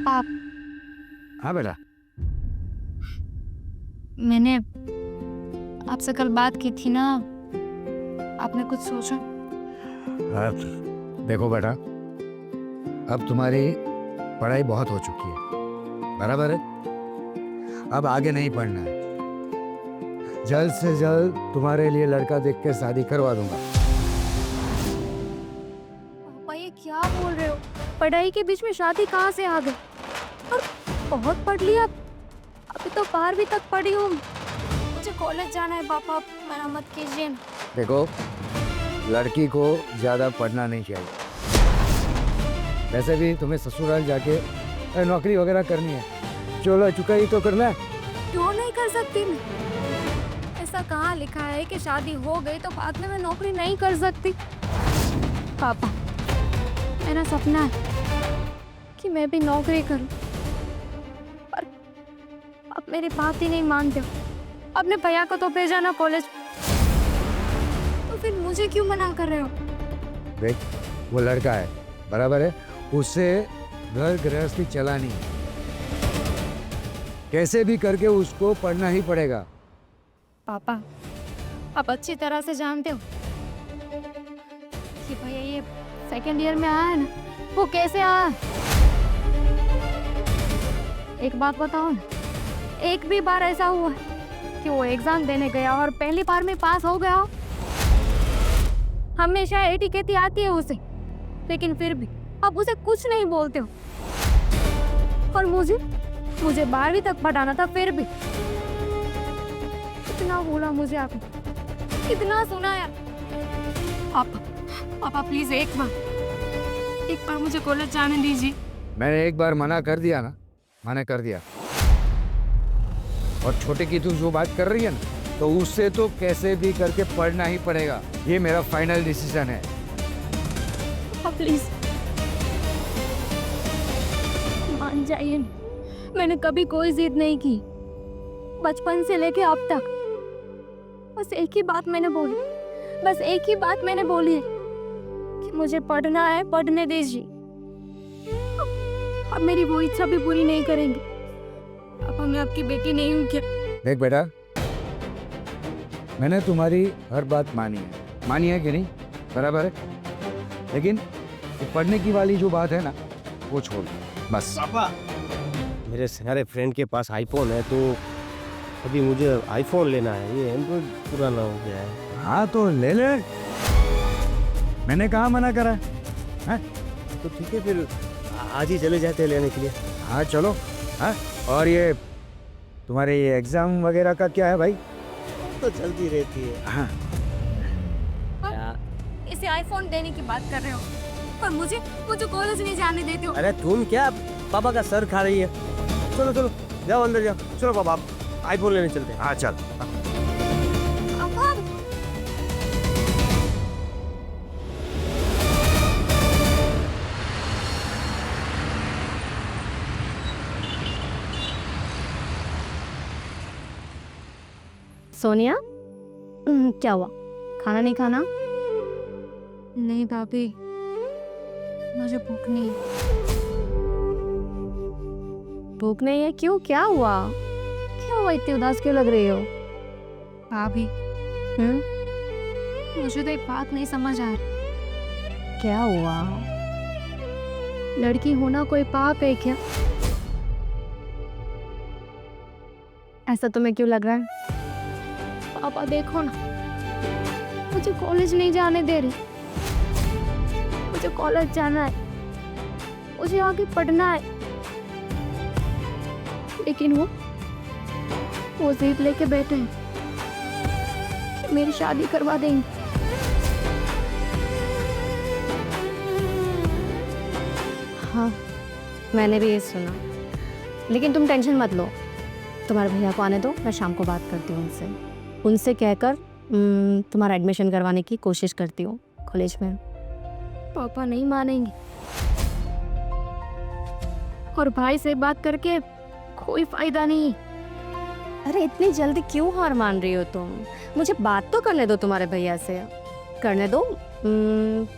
पापा, हाँ बेटा। मैंने आपसे कल बात की थी ना, आपने कुछ सोचा? अब देखो बेटा, अब तुम्हारी पढ़ाई बहुत हो चुकी है, बराबर है? अब आगे नहीं पढ़ना है। जल्द से जल्द तुम्हारे लिए लड़का देख के शादी करवा दूंगा। पापा ये क्या बोल रहे हो? पढ़ाई के बीच में शादी कहाँ से आ गई? और बहुत पढ़ लिया, अभी तो 12वीं तक पढ़ी हूँ। मुझे कॉलेज जाना है पापा, मना मत कीजिए। देखो, लड़की को ज्यादा पढ़ना नहीं चाहिए। वैसे भी तुम्हें ससुराल जाके नौकरी वगैरह करनी है, चलो चुकाई तो करना है। क्यों नहीं कर सकती मैं? ऐसा कहाँ लिखा है कि शादी हो गई तो बाद में मैं नौकरी नहीं कर सकती? पापा, मेरा सपना है कि मैं भी नौकरी करूं, पर अब मेरी बात ही नहीं मानते हो। अपने भैया को तो भेजा ना कॉलेज, तो फिर मुझे क्यों मना कर रहे हो? देख, वो लड़का है, बराबर है, उसे घर गृहस्थी चलानी है, कैसे भी करके उसको पढ़ना ही पड़ेगा। पापा, आप अच्छी तरह से जानते हो कि भैया ये सेकंड ईयर में आया है ना, वो कैसे आया? एक बात बताओ ना, एक भी बार ऐसा हुआ है कि वो एग्जाम देने गया और पहली बार में पास हो गया हो? हमेशा एटी कहती आती है उसे, लेकिन फिर भी आप उसे कुछ नहीं बोलते हो। और मुझे 12वीं तक पढ़ाना था, फिर भी कितना बोला मुझे आपने, कितना सुनाया। पापा प्लीज एक बार मुझे कॉलेज जाने दीजिए। मैंने एक बार मना कर दिया ना, मना कर दिया। और छोटे की तू जो बात कर रही है ना, तो उससे तो कैसे भी करके पढ़ना ही पड़ेगा, ये मेरा फाइनल डिसीजन है। प्लीज मान जाइए, मैंने कभी कोई जिद नहीं की, बचपन से लेके अब तक बस एक ही बात मैंने बोली, बस एक ही बात मैंने बोली है कि मुझे पढ़ना है, पढ़ने दीजिए। अब मेरी वो इच्छा भी पूरी नहीं करेंगे। अब मैं आपकी बेटी नहीं हूँ क्या? देख बेटा, मैंने तुम्हारी हर बात मानी है कि नहीं, बराबर है? लेकिन ये पढ़ने की वाली जो बात है ना, वो छोड़ बस। पापा, मेरे सारे फ्रेंड के पास आईफोन है, तो अभी मुझे आईफोन लेना है, ये एंड्रॉइड पुराना हो गया है। हाँ तो ले ले, मैंने कहाँ मना करा है? तो ठीक है, फिर आज ही चले जाते हैं लेने के लिए। हाँ चलो। हाँ, और ये तुम्हारे ये एग्जाम वगैरह का क्या है भाई? तो चलती रहती है। हाँ, इसे आईफोन देने की बात कर रहे हो, पर मुझे कॉलेज नहीं जाने देते हो। अरे तुम क्या पापा का सर खा रही है? चलो चलो, जाओ अंदर जाओ। चलो पापा, आप आईफोन लेने चलते हैं। हाँ चल। सोनिया, क्या हुआ? खाना नहीं खाना? नहीं भाभी, मुझे भूख नहीं है। भूख नहीं है? क्यों, क्या हुआ? क्या हुआ, इतनी उदास क्यों लग रही हो? भाभी, मुझे तो एक बात नहीं समझ आ रही। क्या हुआ? लड़की होना कोई पाप है क्या? ऐसा तुम्हें क्यों लग रहा है? पापा देखो ना, मुझे कॉलेज नहीं जाने दे रही। मुझे कॉलेज जाना है, मुझे आगे पढ़ना है, लेकिन वो जिद लेके बैठे हैं कि मेरी शादी करवा देंगे। हाँ, मैंने भी ये सुना, लेकिन तुम टेंशन मत लो, तुम्हारे भैया को आने दो, मैं शाम को बात करती हूँ उनसे कहकर तुम्हारा एडमिशन करवाने की कोशिश करती हूँ कॉलेज में। पापा नहीं मानेंगे, और भाई से बात करके कोई फायदा नहीं। अरे इतनी जल्दी क्यों हार मान रही हो तुम? मुझे बात तो करने दो तुम्हारे भैया से, करने दो।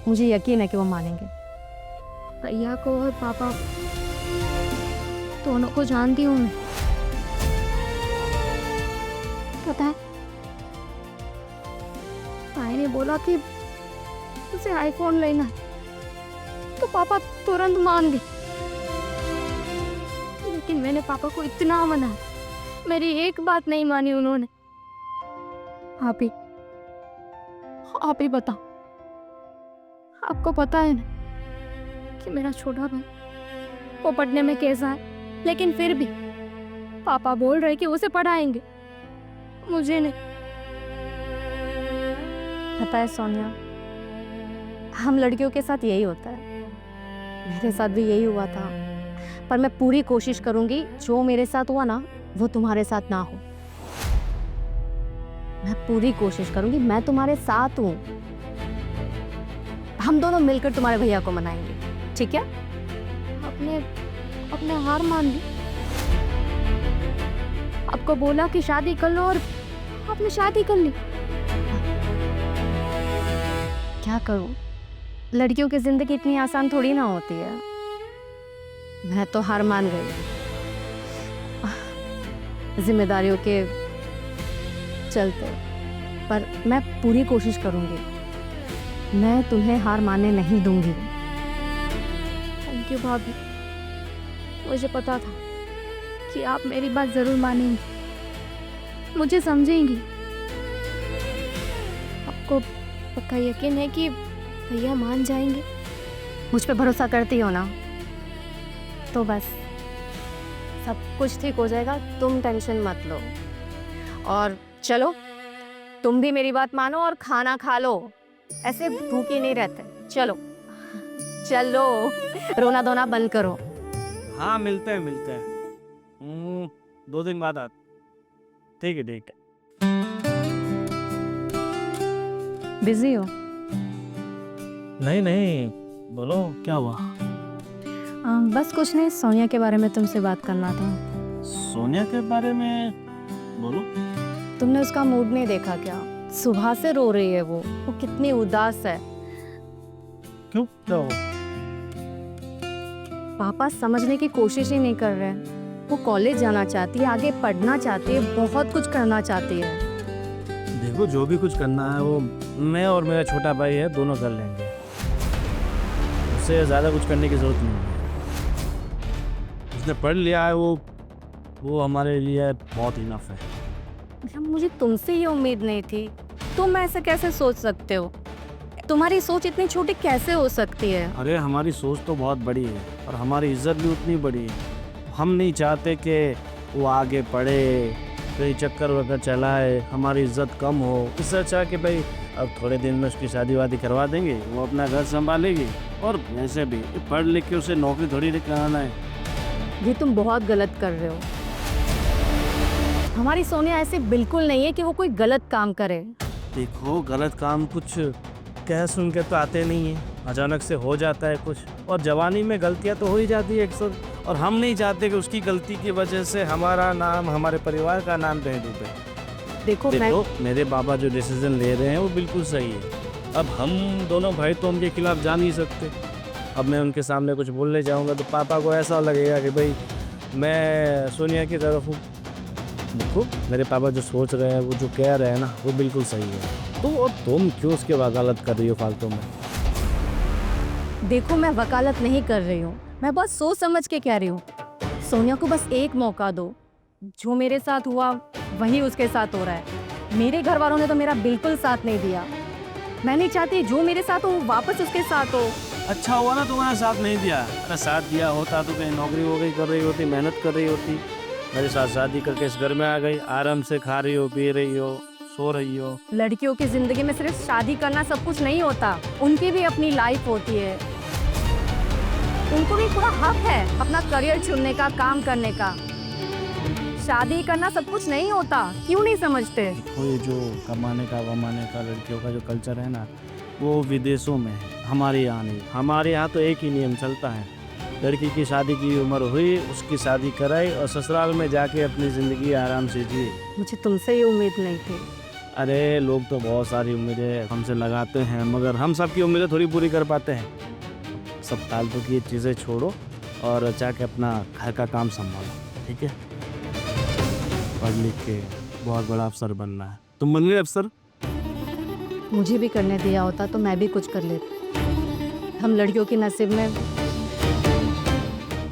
मुझे यकीन है कि वो मानेंगे। भैया को और पापा दोनों को जानती हूँ मैं। पता है, भाई ने बोला कि उसे आईफोन लेना है, तो पापा तुरंत मान गए। लेकिन मैंने पापा को इतना मनाया, मेरी एक बात नहीं मानी उन्होंने। आप ही बताओ, आपको पता है ना कि मेरा छोटा भाई वो पढ़ने में कैसा है, लेकिन फिर भी पापा बोल रहे कि उसे पढ़ाएंगे, मुझे नहीं। पता है सोनिया, हम लड़कियों के साथ यही होता है, मेरे साथ भी यही हुआ था। पर मैं पूरी कोशिश करूंगी जो मेरे साथ हुआ ना वो तुम्हारे साथ ना हो। मैं पूरी कोशिश करूंगी, मैं तुम्हारे साथ हूं। हम दोनों मिलकर तुम्हारे भैया को मनाएंगे, ठीक है? अपने हार मान ली। आपको बोला कि शादी कर लो और आपने शादी कर ली। क्या करूं, लड़कियों की जिंदगी इतनी आसान थोड़ी ना होती है। मैं तो हार मान गई, जिम्मेदारियों के चलते। पर मैं पूरी कोशिश करूंगी, मैं तुम्हें हार मानने नहीं दूंगी। थैंक यू भाभी, मुझे पता था कि आप मेरी बात जरूर मानेंगी, मुझे समझेंगी। आपको पक्का यकीन है कि भैया मान जाएंगे? मुझ पे भरोसा करती हो ना, तो बस सब कुछ ठीक हो जाएगा, तुम टेंशन मत लो। और चलो, तुम भी मेरी बात मानो और खाना खा लो, ऐसे भूखे नहीं रहते। चलो चलो, रोना धोना बंद करो। हाँ, मिलते हैं 2 दिन बाद आते। ठीक है। बिजी हो? नहीं, बोलो क्या हुआ? बस कुछ नहीं, सोनिया के बारे में तुमसे बात करना था। सोनिया के बारे में बोलो। तुमने उसका मूड नहीं देखा क्या? सुबह से रो रही है वो कितनी उदास है। क्यों, क्या हुआ? पापा समझने की कोशिश ही नहीं कर रहे हैं। वो कॉलेज जाना चाहती है, आगे पढ़ना चाहती है, बहुत कुछ करना चाहती है। देखो, जो भी कुछ करना है वो मैं और मेरा छोटा भाई है, दोनों कर लेंगे। उससे ज़्यादा कुछ करने की ज़रूरत नहीं है। उसने पढ़ लिया है, वो हमारे लिए बहुत इनफ है। मुझे तुमसे ये उम्मीद नहीं थी। तुम ऐसे कैसे सोच सकते हो? तुम्हारी सोच इतनी छोटी कैसे हो सकती है? अरे, हमारी सोच तो बहुत बड़ी है और हमारी इज्जत भी उतनी बड़ी है। हम नहीं चाहते कि वो आगे पढ़े, कहीं चक्कर वक्कर चलाए, हमारी इज्जत कम हो। इससे अच्छा कि भाई अब थोड़े दिन में उसकी शादी वादी करवा देंगे, वो अपना घर संभालेगी। और वैसे भी पढ़ लिख के उसे नौकरी थोड़ी कराना है। ये तुम बहुत गलत कर रहे हो। हमारी सोनिया ऐसे बिल्कुल नहीं है कि वो कोई गलत काम करे। देखो, गलत काम कुछ कह सुन के तो आते नहीं है, अचानक से हो जाता है कुछ। और जवानी में गलतियां तो हो ही जाती है अक्सर। और हम नहीं चाहते कि उसकी गलती की वजह से हमारा नाम, हमारे परिवार का नाम कहीं डूबे। देखो, मेरे बाबा जो डिसीजन ले रहे हैं वो बिल्कुल सही है। अब हम दोनों भाई तो उनके खिलाफ जा नहीं सकते। अब मैं उनके सामने कुछ बोलने जाऊंगा तो पापा को ऐसा लगेगा कि भाई मैं सोनिया की तरफ हूँ। देखो, मेरे पापा जो सोच रहे हैं, वो जो कह रहे हैं ना, वो बिल्कुल सही है। तो तुम क्यों उसके वकालत कर रही हो फालतू में? देखो, मैं वकालत नहीं कर रही हूँ, मैं बस सोच समझ के कह रही हूँ। सोनिया को बस एक मौका दो। जो मेरे साथ हुआ वही उसके साथ हो रहा है। मेरे घर वालों ने तो मेरा बिल्कुल साथ नहीं दिया। मैं नहीं चाहती जो मेरे साथ हो वापस उसके साथ हो। अच्छा हुआ ना तुम्हारा साथ नहीं दिया। अगर साथ दिया होता तो कहीं नौकरी वोकरी कर रही होती, मेहनत कर रही होती। मेरे साथ शादी करके इस घर में आ गई, आराम से खा रही हो, पी रही हो, सो रही हो। लड़कियों की जिंदगी में सिर्फ शादी करना सब कुछ नहीं होता, उनकी भी अपनी लाइफ होती है। उनको भी पूरा हक है अपना करियर चुनने का, काम करने का। शादी करना सब कुछ नहीं होता, क्यों नहीं समझते? देखो, ये जो कमाने का वमाने का लड़कियों का जो कल्चर है ना, वो विदेशों में है, हमारे यहाँ नहीं। हमारे यहाँ तो एक ही नियम चलता है, लड़की की शादी की उम्र हुई, उसकी शादी कराई और ससुराल में जाके अपनी ज़िंदगी आराम से जिए। मुझे तुमसे ये उम्मीद नहीं थी। अरे, लोग तो बहुत सारी उम्मीदें हमसे लगाते हैं, मगर हम सबकी उम्मीदें थोड़ी पूरी कर पाते हैं। सब फालतू की चीज़ें छोड़ो और जाके अपना घर का काम संभालो, ठीक है? पढ़ लिख के बहुत बड़ा अफसर बनना है। तुम बन गए अफसर? मुझे भी करने दिया होता तो मैं भी कुछ कर लेती। हम लड़कियों के नसीब में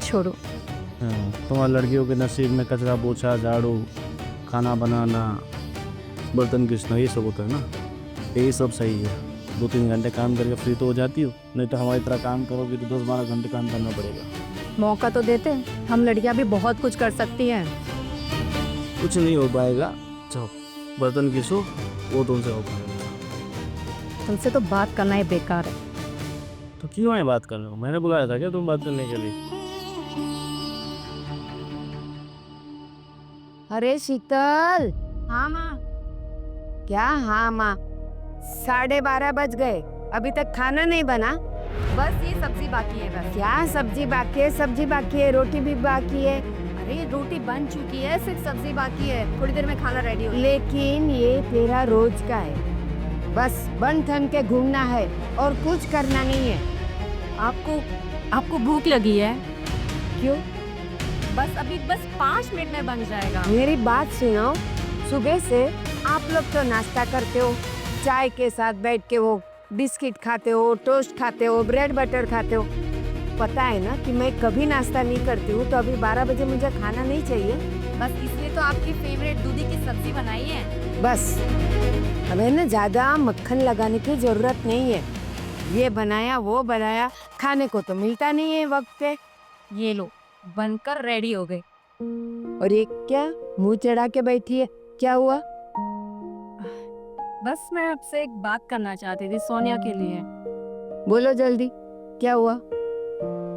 छोड़ो। तुम्हारे लड़कियों के नसीब में कचरा पोछा, झाड़ू, खाना बनाना, बर्तन घिसना, ये सब होता है ना। यही सब सही है। 2-3 घंटे काम करके फ्री तो हो जाती हो, नहीं तो हमारी तरह काम करोगे तो 10-12 घंटे काम करना पड़ेगा। मौका तो देते, हम लड़कियां भी बहुत कुछ कर सकती हैं। कुछ नहीं हो पाएगा। जाओ बर्तन घिसो, वो तुमसे हो पाएगा। तुमसे तो बात करना ही बेकार है। तो क्यों आए बात कर रहे हो? मैंने बुलाया था क्या तुम बात करने के लिए? अरे शीतल, हाँ माँ। क्या हाँ माँ? 12:30 बज गए, अभी तक खाना नहीं बना? बस ये सब्जी बाकी है बस। क्या सब्जी बाकी है? सब्जी बाकी है, रोटी भी बाकी है। अरे रोटी बन चुकी है, सिर्फ सब्जी बाकी है। थोड़ी देर में खाना रेडी हो। लेकिन ये तेरा रोज का है, बस बन ठन के घूमना है और कुछ करना नहीं है। आपको भूख लगी है? क्यों? बस 5 मिनट में बन जाएगा। मेरी बात सुनो, सुबह से आप लोग तो नाश्ता करते हो, चाय के साथ बैठ के वो बिस्किट खाते हो, टोस्ट खाते हो, ब्रेड बटर खाते हो। पता है ना कि मैं कभी नाश्ता नहीं करती हूँ, तो अभी 12 बजे मुझे खाना नहीं चाहिए। बस इसलिए तो आपकी फेवरेट दूधी की सब्जी बनाई है। बस हमें ना ज्यादा मक्खन लगाने की जरूरत नहीं है। ये बनाया वो बनाया, खाने को तो मिलता नहीं है वक्त पे। ये लो, बनकर रेडी हो गए। और ये क्या मुंह चढ़ा के बैठी है, क्या हुआ? बस मैं आपसे एक बात करना चाहती थी, सोनिया के लिए। बोलो जल्दी, क्या हुआ?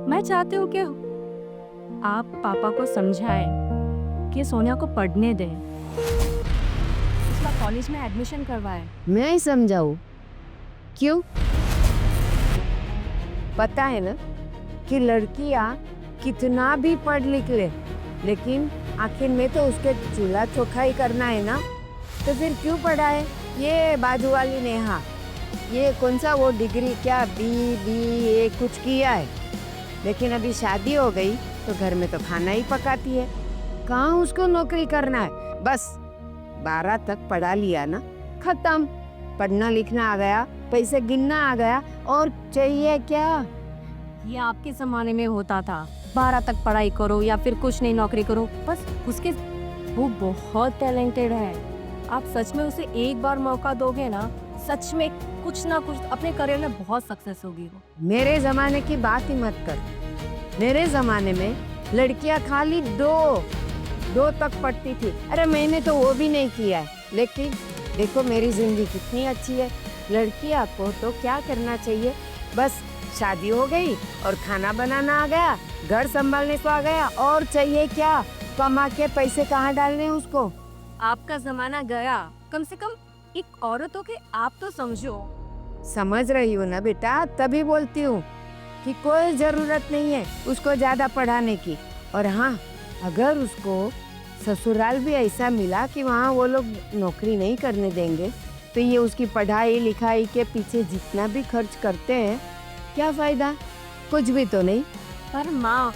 मैं चाहती हूँ कि आप पापा को समझाएं कि सोनिया को पढ़ने दें, उसका कॉलेज में एडमिशन करवाएं। मैं ही समझाऊं? क्यों? पता है ना कि लड़कियां कितना भी पढ़ लिख ले, लेकिन आखिर में तो उसके चूल्हा चौखा ही करना है ना, तो फिर क्यों पढ़ाए? ये बाजू वाली नेहा, ये कौन सा वो डिग्री, क्या BA कुछ किया है, लेकिन अभी शादी हो गई तो घर में तो खाना ही पकाती है। कहाँ उसको नौकरी करना है? बस 12 तक पढ़ा लिया ना, खत्म। पढ़ना लिखना आ गया, पैसे गिनना आ गया, और चाहिए क्या? ये आपके ज़माने में होता था, 12 तक पढ़ाई करो या फिर कुछ नहीं नौकरी करो। बस वो बहुत टैलेंटेड है। आप सच में उसे एक बार मौका दोगे ना, सच में कुछ ना कुछ अपने करियर में बहुत सक्सेस होगी वो। मेरे जमाने की बात ही मत कर। मेरे जमाने में लड़कियां खाली दो तक पढ़ती थी। अरे मैंने तो वो भी नहीं किया है, लेकिन देखो मेरी जिंदगी कितनी अच्छी है। लड़कियां को तो क्या करना चाहिए, बस शादी हो गई और खाना बनाना आ गया, घर संभालने को आ गया, और चाहिए क्या? कमा के पैसे कहाँ डालने हैं उसको? आपका जमाना गया, कम से कम एक औरत हो के आप तो समझो। समझ रही हो ना बेटा, तभी बोलती हूँ कि कोई जरूरत नहीं है उसको ज्यादा पढ़ाने की। और हाँ, अगर उसको ससुराल भी ऐसा मिला कि वहाँ वो लोग नौकरी नहीं करने देंगे, तो ये उसकी पढ़ाई लिखाई के पीछे जितना भी खर्च करते हैं, क्या फायदा? कुछ भी तो नहीं। पर माँ,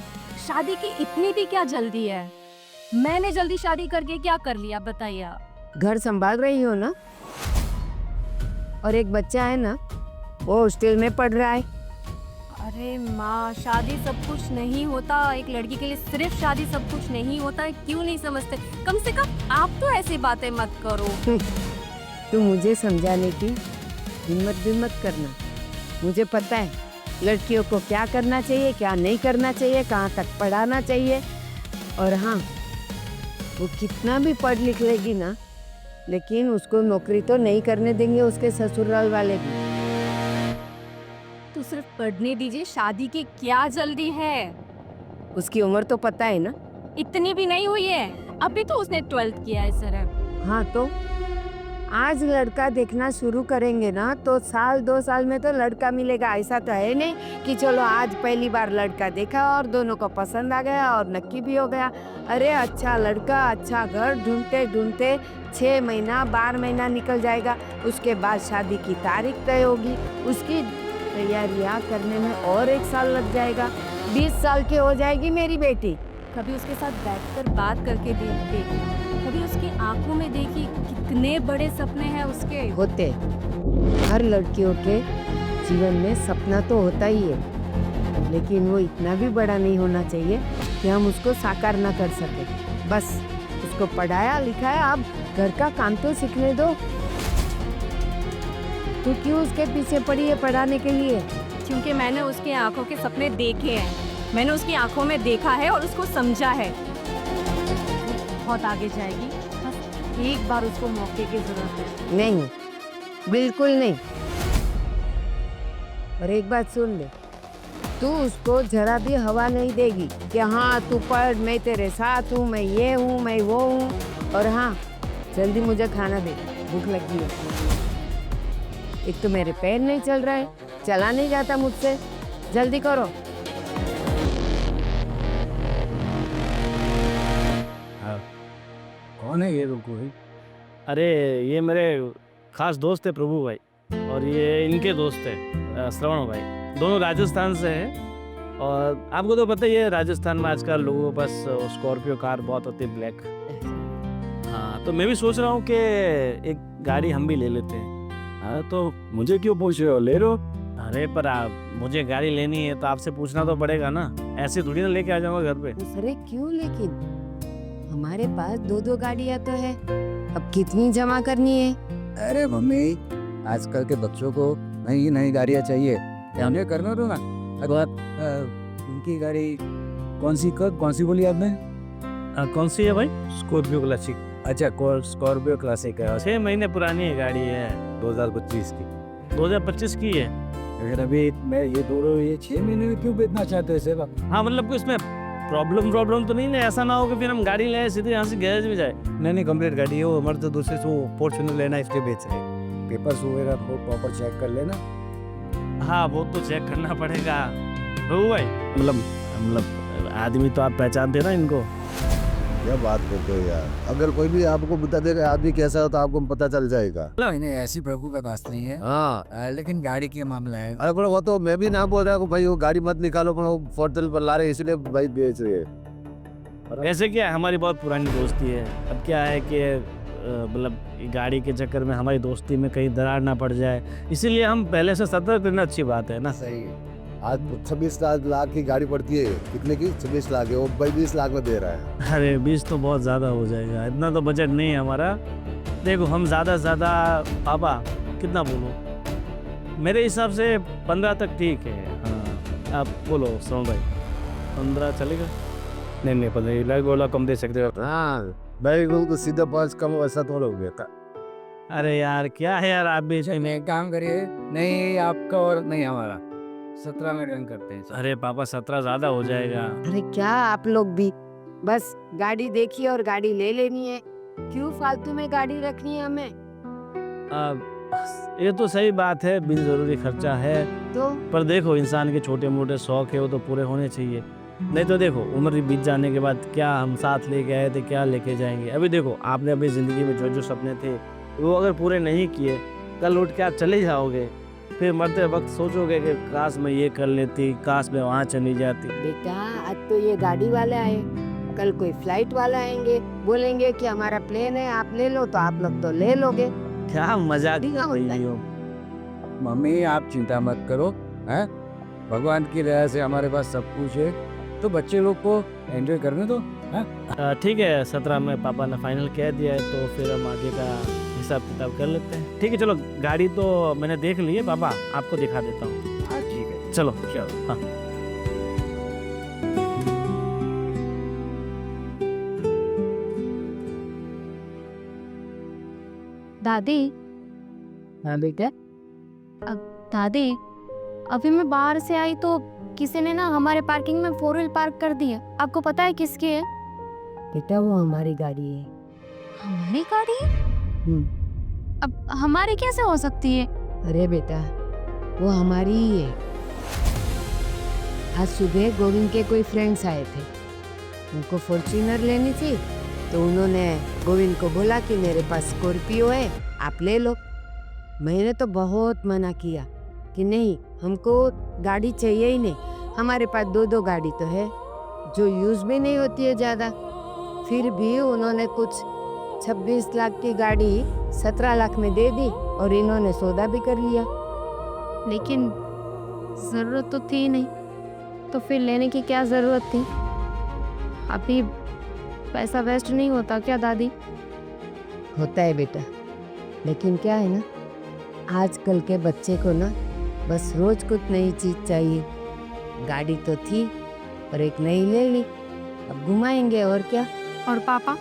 शादी की इतनी भी क्या जल्दी है? मैंने जल्दी शादी करके क्या कर लिया बताइए आप? घर संभाल रही हो ना, और एक बच्चा है ना, वो हॉस्टल में पढ़ रहा है। अरे माँ, शादी सब कुछ नहीं होता। एक लड़की के लिए सिर्फ शादी सब कुछ नहीं होता है। क्यों नहीं समझते? कम से कम आप तो ऐसी बातें मत करो। तू मुझे समझाने की हिम्मत भी मत करना। मुझे पता है लड़कियों को क्या करना चाहिए, क्या नहीं करना चाहिए, कहाँ तक पढ़ाना चाहिए। और हाँ, वो कितना भी पढ़ लिख लेगी ना, लेकिन उसको नौकरी तो नहीं करने देंगे उसके ससुराल वाले भी। तो सिर्फ पढ़ने दीजिए, शादी की क्या जल्दी है? उसकी उम्र तो पता है ना। इतनी भी नहीं हुई है, अभी तो उसने 12th किया है सर। हाँ, तो आज लड़का देखना शुरू करेंगे ना, तो 1-2 साल में तो लड़का मिलेगा। ऐसा तो है नहीं कि चलो आज पहली बार लड़का देखा और दोनों को पसंद आ गया और नक्की भी हो गया। अरे अच्छा लड़का, अच्छा घर ढूंढते ढूंढते 6 महीना 12 महीना निकल जाएगा। उसके बाद शादी की तारीख तय होगी, उसकी तैयारियां करने में और 1 साल लग जाएगा। 20 साल की हो जाएगी मेरी बेटी। कभी उसके साथ बैठकर बात करके देखते, कभी उसकी आंखों में देखी कितने बड़े सपने हैं उसके। होते, हर लड़कियों के जीवन में सपना तो होता ही है, लेकिन वो इतना भी बड़ा नहीं होना चाहिए कि हम उसको साकार ना कर सके। बस उसको पढ़ाया लिखाया, अब घर का काम तो सीखने दो। तू क्यों उसके पीछे पड़ी है पढ़ाने के लिए? क्योंकि मैंने उसकी आंखों के सपने देखे हैं, मैंने उसकी आंखों में देखा है और उसको समझा है। वो बहुत आगे जाएगी, बस एक बार उसको मौके की जरूरत है। नहीं, बिल्कुल नहीं। और एक बात सुन ले, तू उसको जरा भी हवा नहीं देगी कि हाँ तू पढ़, मैं तेरे साथ हूँ, मैं ये हूँ, मैं वो हूँ। और हाँ, जल्दी मुझे खाना दे, भूख लगी है। एक तो मेरे पैर नहीं चल रहा है, चला नहीं जाता मुझसे, जल्दी करो। हाँ, कौन है ये रुको भाई? अरे ये मेरे खास दोस्त है प्रभु भाई, और ये इनके दोस्त है श्रवण भाई, दोनों राजस्थान से हैं। और आपको तो पता ही है राजस्थान में आजकल लोगों के पास स्कॉर्पियो कार बहुत होती है, ब्लैक। हाँ, तो मैं भी सोच रहा हूँ कि एक गाड़ी हम भी ले लेते हैं। हाँ, तो मुझे क्यों पूछ रहे हो, ले लो। अरे पर आप, मुझे गाड़ी लेनी है तो आपसे पूछना तो पड़ेगा ना, ऐसे थोड़ी ना लेके आ जाऊंगा घर पे। अरे क्यों, लेकिन हमारे पास 2-2 गाड़ियाँ तो है, अब कितनी जमा करनी है? अरे मम्मी, आजकल के बच्चों को नई नई गाड़ियाँ चाहिए, हमें करना दो ना। अगर उनकी गाड़ी कौन सी बोली आपने? कौन सी है भाई? Scorpio classic. अच्छा, स्कॉर्पियो क्लासिक है, 6 महीने पुरानी है गाड़ी है, 2025 की। 2025 की है। लेकिन अभी मैं ये 6 महीने में क्यों बेचना चाहते हो सेवा? हाँ मतलब कोई इसमें प्रॉब्लम तो नहीं ना, ऐसा ना हो कि फिर हम गाड़ी ले आए सीधे यहाँ से गैरेज में जाए। नहीं, कंप्लीट गाड़ी है वो, हमारे तो दूसरे से फॉर्च्यूनर लेना है, इसलिए बेच रहे हैं। पेपर्स वगैरह को प्रॉपर चेक कर लेना। हाँ वो तो चेक करना पड़ेगा प्रभु भाई। मतलब आदमी तो आप पहचानते ना इनको। क्या बात करते हो यार, अगर कोई भी आपको बता देगा आदमी कैसा हो तो आपको पता चल जाएगा। नहीं, ऐसी प्रभु का पास नहीं है। हाँ, लेकिन गाड़ी के मामला है। अरे पर वो तो मैं भी ना बोल रहा हूँ भाई, वो गाड़ी मत निकालो, पर वो फोर्टल पर ला रहे इसलिए भाई बेच रहे हैं। ऐसे क्या है, हमारी बहुत पुरानी दोस्ती है। अब क्या है कि मतलब गाड़ी के चक्कर में हमारी दोस्ती में कहीं दरार ना पड़ जाए, इसीलिए हम पहले से सतर्क रहना अच्छी बात है ना। सही है। आज 26 लाख की गाड़ी पड़ती है, कितने की? 26 लाख है, वो भाई 20 लाख में दे रहा है। अरे 20 तो बहुत ज़्यादा हो जाएगा, इतना तो बजट नहीं है हमारा। देखो हम ज़्यादा से ज़्यादा, पापा कितना बोलो, मेरे हिसाब से 15 तक ठीक है। हाँ आप बोलो श्रवण भाई, 15 चलेगा? नहीं 15 लाख बोला, कम दे सकते हो? हाँ भाई, वो तो सीधा 5 कम वैसा थोड़ा हो गया था। अरे यार क्या है यार, आप भी एक काम करिए, नहीं आपका और नहीं हमारा, 17 में रन करते हैं। अरे पापा 17 ज़्यादा हो जाएगा। अरे क्या आप लोग भी, बस गाड़ी देखी और गाड़ी ले लेनी है, क्यों फालतू में गाड़ी रखनी है हमें? ये तो सही बात है, बिन जरूरी खर्चा है, तो पर देखो इंसान के छोटे मोटे शौक है वो तो पूरे होने चाहिए। नहीं तो देखो उम्र बीत जाने के बाद क्या हम साथ लेके आए थे, क्या लेके जाएंगे। अभी देखो आपने अपनी ज़िंदगी में जो जो सपने थे वो अगर पूरे नहीं किए, कल उठ के आप चले जाओगे, फिर मरते वक्त सोचोगे कि काश मैं ये कर लेती, काश मैं वहाँ चली जाती। बेटा, आज तो ये गाड़ी वाले आए, कल कोई फ्लाइट वाला आएंगे, बोलेंगे कि हमारा प्लेन है, आप ले लो, तो आप लोग तो ले लोगे। क्या मजाक ठीक है, कर रही हो? मम्मी आप चिंता मत करो, हैं? भगवान की दया से हमारे पास सब कुछ है, तो बच्चे लोग को एंजॉय करने दो। ठीक है, 17 में पापा ने फाइनल कह दिया है, तो फिर हम आगे का हिसाब किताब कर लेते हैं। ठीक है चलो, गाड़ी तो मैंने देख ली है पापा, आपको दिखा देता हूँ। हाँ ठीक है, चलो चलो। हाँ दादी, हाँ बेटा, दादी अभी मैं बाहर से आई तो किसी ने ना हमारे पार्किंग में 4 व्हील पार्क कर दी है। आपको पता है किसकी है? बेटा वो हमारी गाड़ी है। हमारी गाड़ी? अब हमारी कैसे हो सकती है? अरे बेटा, वो हमारी ही है। आज सुबह गोविंद के कोई फ्रेंड्स आए थे, उनको फॉर्च्यूनर लेनी थी, तो उन्होंने गोविंद को बोला कि मेरे पास स्कॉर्पियो है, आप ले लो। मैंने तो बहुत मना किया कि नहीं, हमको गाड़ी चाहिए ही नहीं, हमारे पास दो दो गाड़ी तो है जो यूज भी नहीं होती है ज्यादा। फिर भी उन्होंने कुछ 26 लाख की गाड़ी 17 लाख में दे दी और इन्होंने सौदा भी कर लिया। लेकिन ज़रूरत तो थी नहीं, तो फिर लेने की क्या ज़रूरत थी? अभी पैसा वेस्ट नहीं होता क्या दादी? होता है बेटा, लेकिन क्या है ना, आजकल के बच्चे को ना बस रोज कुछ नई चीज चाहिए। गाड़ी तो थी और एक नई ले ली, अब घुमाएंगे और क्या। और पापा?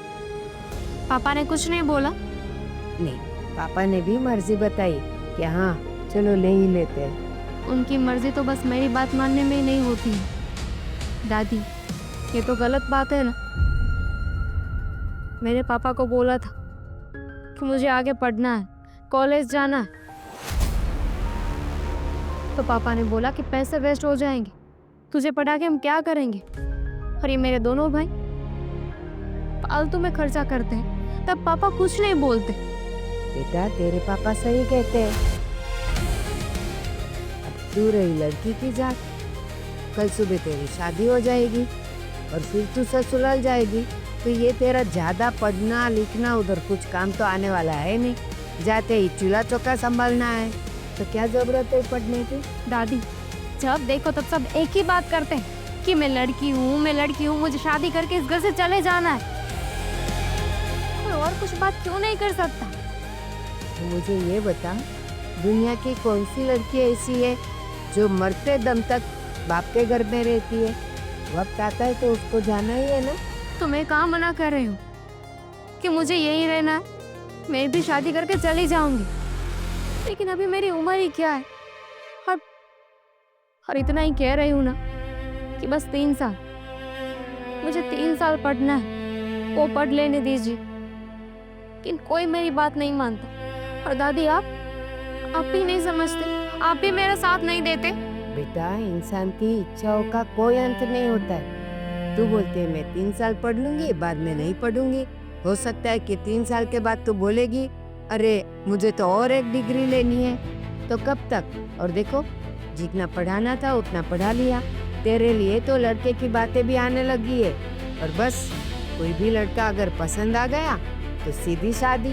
पापा ने कुछ नहीं बोला? नहीं, पापा ने भी मर्जी बताई कि हाँ चलो ले ही लेते हैं। उनकी मर्जी तो बस मेरी बात मानने में ही नहीं होती है दादी, ये तो गलत बात है ना। मेरे पापा को बोला था कि मुझे आगे पढ़ना है, कॉलेज जाना है, तो पापा ने बोला कि पैसे वेस्ट हो जाएंगे, तुझे पढ़ा के हम क्या करेंगे। और ये मेरे दोनों भाई फालतू में खर्चा करते हैं, तब पापा कुछ नहीं बोलते। बेटा तेरे पापा सही कहते हैं। अब तू रही लड़की की जात, कल सुबह तेरी शादी हो जाएगी और फिर तू ससुराल जाएगी, तो ये तेरा ज्यादा पढ़ना लिखना उधर कुछ काम तो आने वाला है नहीं। जाते ही चूल्हा चौका संभालना है, तो क्या जरूरत है पढ़ने की। दादी जब देखो तब सब एक ही बात करते हैं कि मैं लड़की हूँ, मुझे शादी करके इस घर से चले जाना है। कोई और कुछ बात क्यों नहीं कर सकता? तो मुझे ये बता, दुनिया की कौन सी लड़की ऐसी है जो मरते दम तक बाप के घर में रहती है? वक्त आता है तो उसको जाना ही है ना। तो मैं कहाँ मना कर रही हूँ कि मुझे यही रहना है, मैं भी शादी करके चली जाऊंगी। लेकिन अभी मेरी उम्र ही क्या है, और इतना ही कह रही हूँ ना कि बस 3 साल, मुझे 3 साल पढ़ना है, वो पढ़ लेने दीजिए। लेकिन कोई मेरी बात नहीं मानता। और दादी आप भी नहीं समझते, आप भी मेरा साथ नहीं देते। बेटा इंसान की इच्छाओं का कोई अंत नहीं होता है। तू बोलते है मैं 3 साल पढ़ लूंगी, बाद में नहीं पढ़ूंगी। हो सकता है कि 3 साल के बाद तू बोलेगी अरे मुझे तो और एक डिग्री लेनी है, तो कब तक। और देखो जितना पढ़ाना था उतना पढ़ा लिया। तेरे लिए तो लड़के की बातें भी आने लगी है, और बस कोई भी लड़का अगर पसंद आ गया तो सीधी शादी।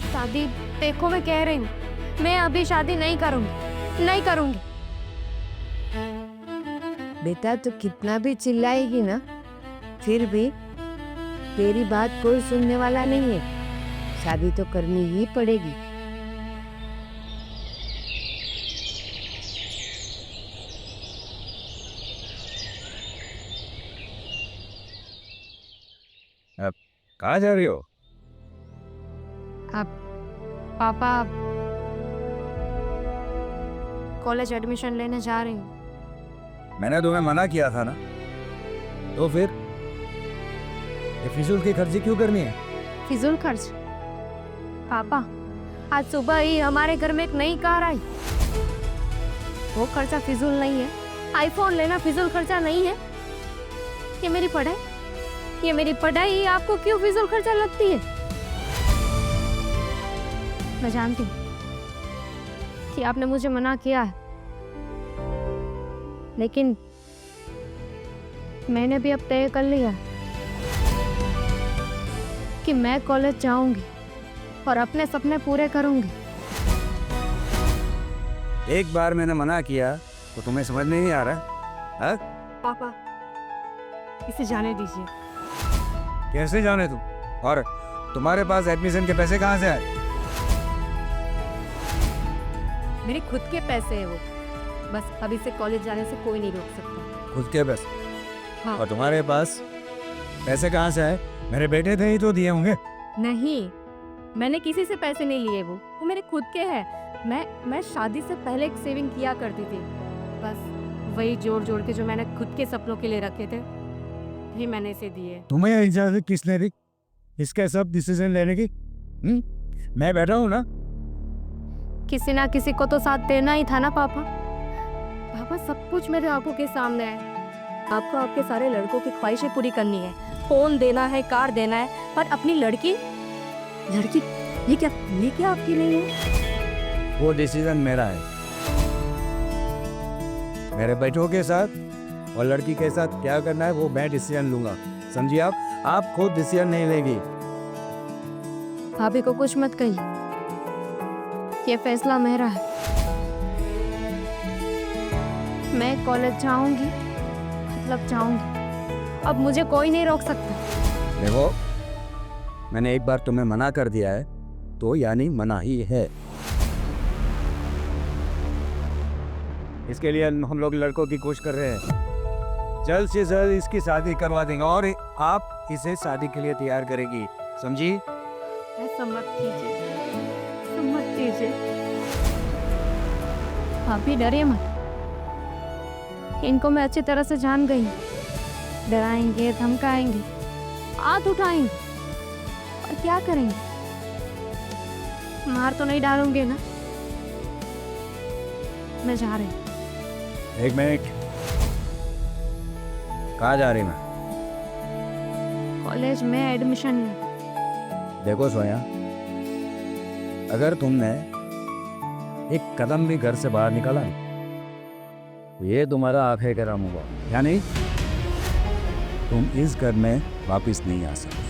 दादी देखो मैं कह रही हूँ, मैं अभी शादी नहीं करूंगी। बेटा तू कितना भी चिल्लाएगी ना, फिर भी तेरी बात कोई सुनने वाला नहीं है। शादी तो करनी ही पड़ेगी। अब कहाँ जा रही हो? पापा कॉलेज एडमिशन लेने जा रही हूँ। मैंने तुम्हें मना किया था ना, तो फिर ये फिजूल की खर्ची क्यों करनी है? फिजूल खर्च? पापा आज सुबह ही हमारे घर में एक नई कार आई, वो खर्चा फिजूल नहीं है। आईफोन लेना फिजूल खर्चा नहीं है। ये मेरी पढ़ाई आपको क्यों फिजूल खर्चा लगती है? मैं जानती हूँ कि आपने मुझे मना किया है, लेकिन मैंने भी अब तय कर लिया कि मैं कॉलेज जाऊंगी और अपने सपने पूरे करूंगी। एक बार मैंने मना किया तो तुम्हें समझ नहीं आ रहा? हाँ? पापा इसे जाने दीजिए। कैसे जाने तुम? और तुम्हारे पास एडमिशन के पैसे कहाँ से आए? मेरे खुद के पैसे है वो, बस अभी से कॉलेज जाने से कोई नहीं रोक सकता। खुद के पैसे? हाँ। और तुम्हारे पास पैसे कहाँ से आए? मेरे बेटे थे ही तो दिए होंगे। नहीं, मैंने किसी से पैसे नहीं लिए, वो मेरे खुद के हैं। मैं शादी से पहले एक सेविंग किया करती थी, बस वही जोड़ जोड़ के जो मैंने खुद के सपनों के लिए रखे थे ही मैंने इसे दिए। तुम्हें इजाजत किसने दी इसके सब डिसीजन लेने की? मैं बैठा हूँ ना। किसी ना किसी को तो साथ देना ही था ना पापा। पापा सब कुछ मेरे आंखों के सामने है। आपको आपके सारे लड़कों की ख्वाहिशें पूरी करनी है, फोन देना है, कार देना है, पर अपनी लड़की ये क्या आपकी नहीं है? वो डिसीजन मेरा है। मेरे बेटों के साथ और लड़की के साथ क्या करना है वो मैं डिसीजन लूंगा, समझिए आप खुद डिसीजन नहीं लेगी। भाभी को कुछ मत कहिए, ये फैसला मेरा है। मैं कॉलेज जाऊंगी मतलब जाऊंगी, अब मुझे कोई नहीं रोक सकता। देखो मैंने एक बार तुम्हें मना कर दिया है तो यानी मना ही है। इसके लिए हम लोग लड़कों की कोशिश कर रहे हैं, जल्द से जल्द इसकी शादी करवा देंगे और आप इसे शादी के लिए तैयार करेगी, समझी? ऐसा मत कीजिए, ऐसा मत कीजिए। भाभी डरिए मत, इनको मैं अच्छी तरह से जान गई हूँ। डराएंगे, धमकाएंगे, हाथ उठाएंगे और क्या करेंगे? मार तो नहीं डालूंगे ना? मैं जा रही हूँ। एक मिनट, कहाँ जा रही मैं? कॉलेज में एडमिशन में। देखो सोया, अगर तुमने एक कदम भी घर से बाहर निकाला ना, तो ये तुम्हारा आखिरी कदम होगा, यानी तुम इस घर में वापस नहीं आ सकते।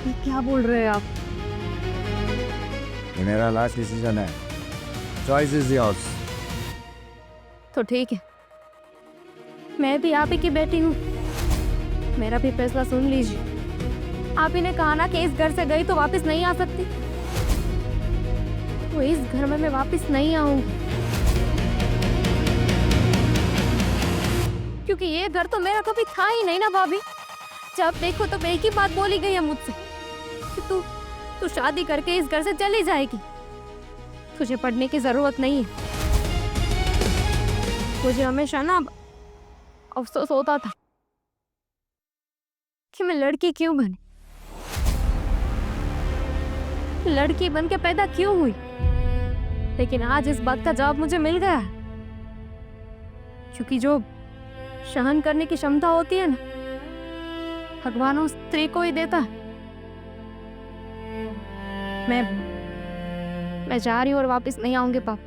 ये क्या बोल रहे हैं आप? ये मेरा लास्ट डिसीजन है, चॉइस इज योर्स। तो ठीक है, मैं भी आप ही की बेटी हूँ, मेरा भी फैसला सुन लीजिए। आप ही ने कहा ना कि इस घर से गई तो वापस नहीं आ सकती, तो इस घर में मैं वापस नहीं आऊंगी, क्योंकि ये घर तो मेरा कभी था ही नहीं ना भाभी। जब देखो तो एक ही बात बोली गई है मुझसे कि तू शादी करके इस घर से चली जाएगी, तुझे पढ़ने की जरूरत नहीं है। मुझे हमेशा ना अफसोस होता था कि मैं लड़की क्यों बनी, लड़की बन के पैदा क्यों हुई। लेकिन आज इस बात का जवाब मुझे मिल गया है, क्योंकि जो सहन करने की क्षमता होती है ना, भगवान उस स्त्री को ही देता है। मैं जा रही हूँ और वापस नहीं आऊंगी पापा।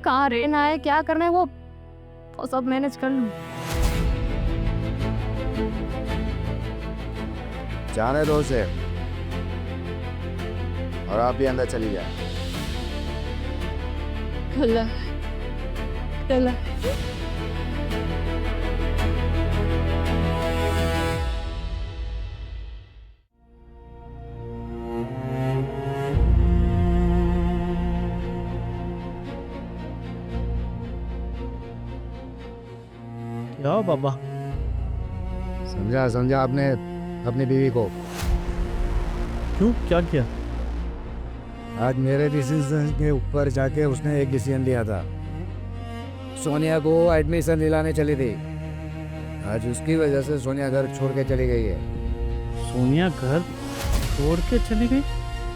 कहाँ रहना है, क्या करना है, वो सब मैनेज कर लूँ। जाने दो उसे, और आप भी अंदर चली जाए। कला कला क्या हो पापा? समझा आपने अपनी बीवी को? क्यों, क्या किया? आज मेरे डिसीजन के ऊपर जाके उसने एक डिसीजन लिया था। सोनिया को एडमिशन दिलाने चली थी, आज उसकी वजह से सोनिया घर छोड़ के चली गई है। सोनिया घर छोड़ के चली गई?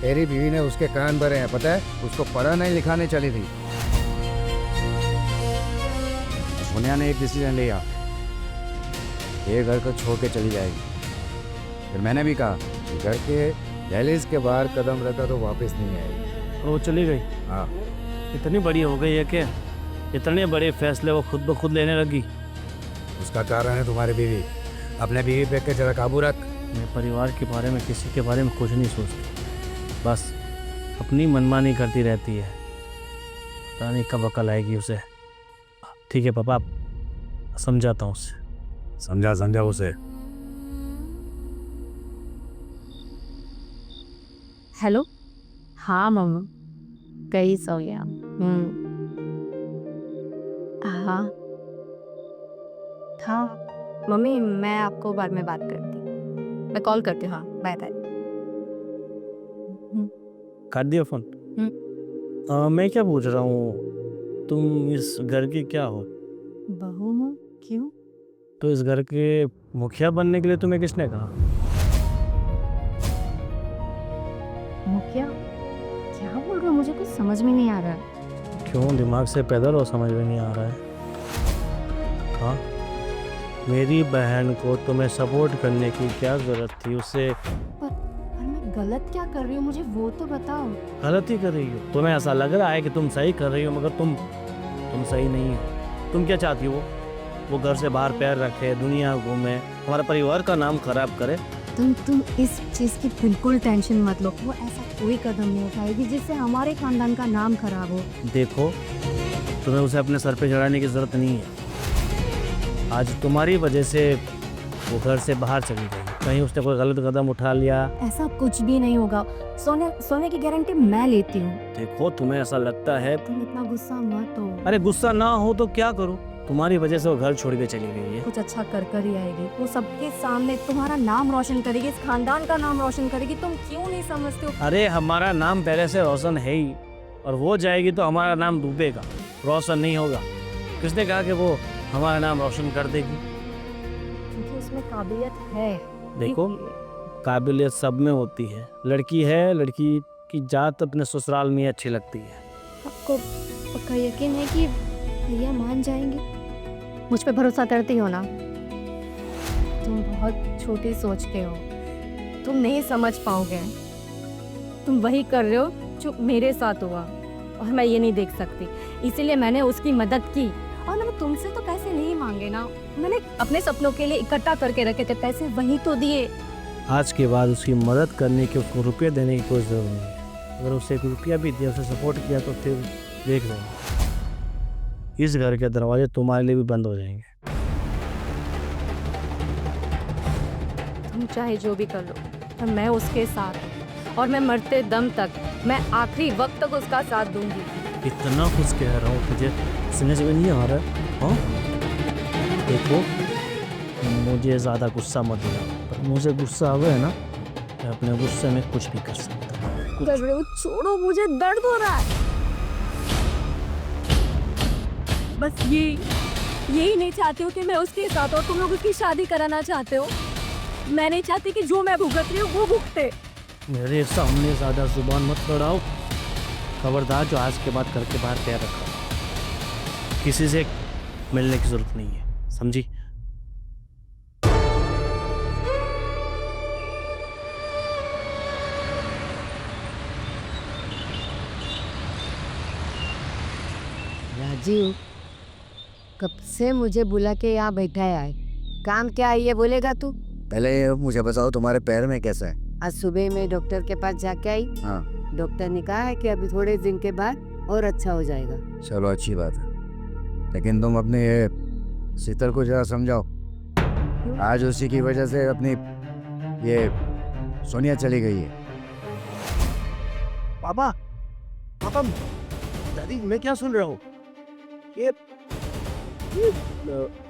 तेरी बीवी ने उसके कान भरे हैं, पता है? उसको पढ़ा नहीं लिखाने चली थी। सोनिया ने एक डिसीजन लिया, ये घर को छोड़ के चली जाएगी। फिर मैंने भी कहा कि घर के दहलीज के बाहर कदम रखा तो वापस नहीं आएगी। वो चली गई? हाँ। इतनी बड़ी हो गई है क्या? इतने बड़े फैसले वो खुद ब खुद लेने लगी? उसका कारण है तुम्हारी बीवी। अपने बीवी पे के जरा काबू रख। मैं परिवार के बारे में, किसी के बारे में कुछ नहीं सोचती, बस अपनी मनमानी करती रहती है। पता नहीं कब अकल आएगी उसे। ठीक है पापा, समझाता हूँ उसे। समझा उसे। हेलो। हाँ मम्मा, कहीं सो गया। हाँ था। मम्मी मैं आपको बाद में बात करती हूँ, मैं कॉल करती हूँ। हाँ बाय बाय। काट दिया फोन? मैं क्या पूछ रहा हूँ, तुम इस घर की क्या हो? बहू हूँ। क्यों? तो इस घर के मुखिया बनने के लिए तुम्हें किसने कहा? मुखिया? क्या बोल रहे हो, मुझे कुछ समझ में नहीं आ रहा है। क्यों, दिमाग से पैदल हो, समझ में नहीं आ रहा है? हाँ, मेरी बहन को तुम्हें सपोर्ट करने की क्या ज़रूरत थी? उससे पर मैं गलत क्या कर रही हो, मुझे वो तो बताओ। गलत ही कर रही हो। तुम्हें ऐसा लग रहा है कि तुम सही कर रही हो, मगर तुम सही नहीं हो। तुम क्या चाहती हो? वो घर से बाहर पैर रखे, दुनिया घूमे, हमारे परिवार का नाम खराब करे। तुम इस चीज़ की बिल्कुल टेंशन मत लो। वो ऐसा कोई कदम नहीं उठाएगी जिससे हमारे खानदान का नाम खराब हो। देखो, तुम्हें उसे अपने सर पे चढ़ाने की जरूरत नहीं है। आज तुम्हारी वजह से वो घर से बाहर चली गई। कहीं उसने कोई गलत कदम उठा लिया। ऐसा कुछ भी नहीं होगा। सोने की गारंटी मैं लेती हूँ। देखो, तुम्हें ऐसा लगता है। तुम इतना गुस्सा मत हो। अरे गुस्सा ना हो तो क्या करूं? तुम्हारी वजह से वो घर छोड़ के चली गई है। कुछ अच्छा कर ही आएगी। वो सबके सामने तुम्हारा नाम रोशन करेगी, इस खानदान का नाम रोशन करेगी। तुम क्यों नहीं समझते हो? अरे हमारा नाम पहले से रोशन है ही, और वो जाएगी तो हमारा नाम डूबेगा, रोशन नहीं होगा। किसने कहा कि वो हमारा नाम रोशन कर देगी? क्योंकि उसमें काबिलियत है। देखो, काबिलियत सब में होती है। लड़की है, लड़की की जात अपने ससुराल में अच्छी लगती है। आपको पक्का यकीन है कि भैया मान जाएंगे? मुझ पे भरोसा करती हो ना? तुम बहुत छोटी सोचते हो, तुम नहीं समझ पाओगे। तुम वही कर रहे हो जो मेरे साथ हुआ, और मैं ये नहीं देख सकती, इसीलिए मैंने उसकी मदद की। और मैंने तुमसे तो पैसे नहीं मांगे ना, मैंने अपने सपनों के लिए इकट्ठा करके रखे थे पैसे, वही तो दिए। आज के बाद उसकी मदद करने की, उसको रुपये देने की कोई ज़रूरत नहीं है। अगर उसे एक रुपया भी दिया, उसे सपोर्ट किया, तो फिर देख लेंगे, इस घर के दरवाजे तुम्हारे लिए भी बंद हो जाएंगे। तुम चाहे जो भी कर लो, पर मैं उसके साथ हूँ, और मैं मरते दम तक, मैं आखिरी वक्त तक उसका साथ दूंगी। इतना कुछ कह रहा हूँ, तुझे समझ में नहीं आ रहा है? हाँ, देखो, मुझे ज़्यादा गुस्सा मत दिला। पर मुझे गुस्सा आ गया ना, मैं अपने गुस्से में कुछ भी कर सकता हूँ। कर रहे हो, छोड़ो, मुझे दर्द हो रहा है। बस यही नहीं चाहते हो कि मैं उसके साथ, और तुम लोग उसकी शादी कराना चाहते हो। मैं नहीं चाहती कि जो मैं भुगत रही हूँ वो भुगते। मेरे सामने ज़्यादा जुबान मत लड़ाओ। खबरदार, जो आज के बाद करके बाहर पैर रखा, किसी से मिलने की जरूरत नहीं है, समझी? राजीव, कब से मुझे बुला के यहाँ बैठा है? काम क्या है ये बोलेगा तू? पहले मुझे बताओ, तुम्हारे पैर में कैसा है? आज सुबह मैं डॉक्टर के पास जाके आई। हाँ, डॉक्टर ने कहा है कि अभी थोड़े दिन के बाद और अच्छा हो जाएगा। चलो अच्छी बात है, लेकिन तुम अपने ये शीतल को जरा समझाओ। आज उसी की वजह से अपनी ये सोनिया चली गई है। पापा, पापा, दादी, मैं क्या सुन रहा हूँ? ये